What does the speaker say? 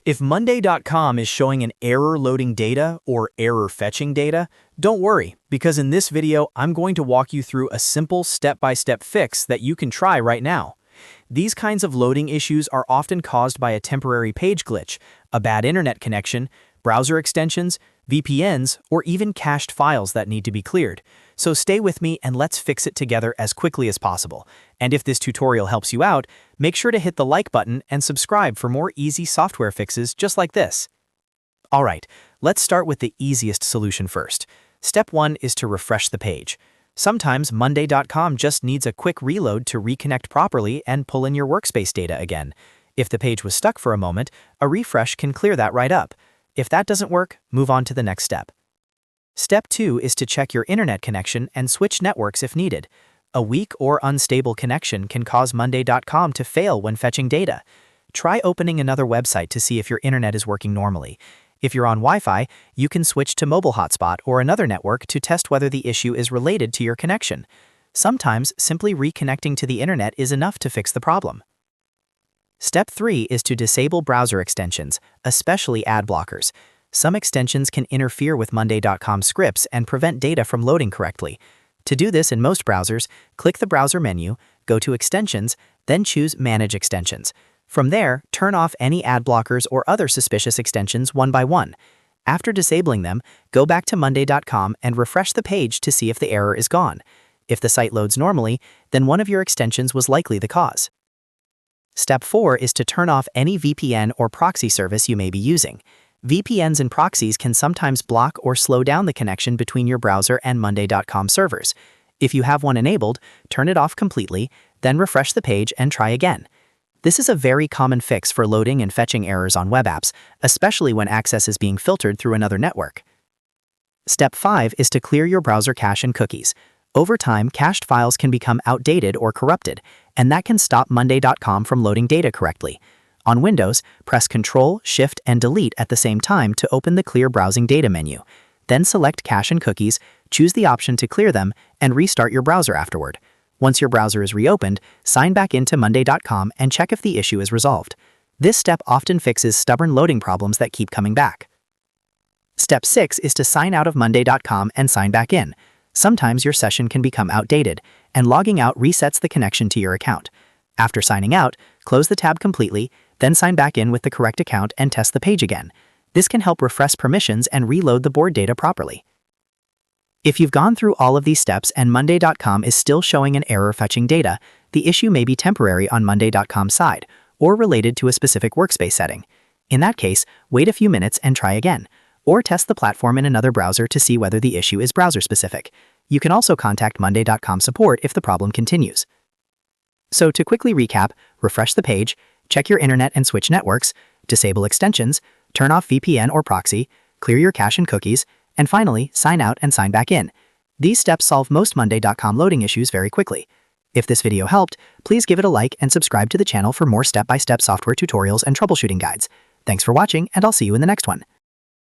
If Monday.com is showing an error loading data or error fetching data, don't worry, because in this video, I'm going to walk you through a simple step-by-step fix that you can try right now. These kinds of loading issues are often caused by a temporary page glitch, a bad internet connection, browser extensions, VPNs, or even cached files that need to be cleared. So stay with me and let's fix it together as quickly as possible. And if this tutorial helps you out, make sure to hit the like button and subscribe for more easy software fixes just like this. Alright, let's start with the easiest solution first. Step 1 is to refresh the page. Sometimes Monday.com just needs a quick reload to reconnect properly and pull in your workspace data again. If the page was stuck for a moment, a refresh can clear that right up. If that doesn't work, move on to the next step. Step 2 is to check your internet connection and switch networks if needed. A weak or unstable connection can cause Monday.com to fail when fetching data. Try opening another website to see if your internet is working normally. If you're on Wi-Fi, you can switch to mobile hotspot or another network to test whether the issue is related to your connection. Sometimes simply reconnecting to the internet is enough to fix the problem. Step 3 is to disable browser extensions, especially ad blockers. Some extensions can interfere with Monday.com scripts and prevent data from loading correctly. To do this in most browsers, click the browser menu, go to Extensions, then choose Manage Extensions. From there, turn off any ad blockers or other suspicious extensions one by one. After disabling them, go back to Monday.com and refresh the page to see if the error is gone. If the site loads normally, then one of your extensions was likely the cause. Step 4 is to turn off any VPN or proxy service you may be using. VPNs and proxies can sometimes block or slow down the connection between your browser and Monday.com servers. If you have one enabled, turn it off completely, then refresh the page and try again. This is a very common fix for loading and fetching errors on web apps, especially when access is being filtered through another network. Step 5 is to clear your browser cache and cookies. Over time, cached files can become outdated or corrupted, and that can stop Monday.com from loading data correctly. On Windows, press Ctrl, Shift, and Delete at the same time to open the Clear Browsing Data menu. Then select Cache and Cookies, choose the option to clear them, and restart your browser afterward. Once your browser is reopened, sign back into Monday.com and check if the issue is resolved. This step often fixes stubborn loading problems that keep coming back. Step 6 is to sign out of Monday.com and sign back in. Sometimes your session can become outdated, and logging out resets the connection to your account. After signing out, close the tab completely, then sign back in with the correct account and test the page again. This can help refresh permissions and reload the board data properly. If you've gone through all of these steps and Monday.com is still showing an error fetching data, the issue may be temporary on Monday.com's side, or related to a specific workspace setting. In that case, wait a few minutes and try again, or test the platform in another browser to see whether the issue is browser-specific. You can also contact Monday.com support if the problem continues. So to quickly recap, refresh the page, check your internet and switch networks, disable extensions, turn off VPN or proxy, clear your cache and cookies, and finally, sign out and sign back in. These steps solve most Monday.com loading issues very quickly. If this video helped, please give it a like and subscribe to the channel for more step-by-step software tutorials and troubleshooting guides. Thanks for watching, and I'll see you in the next one.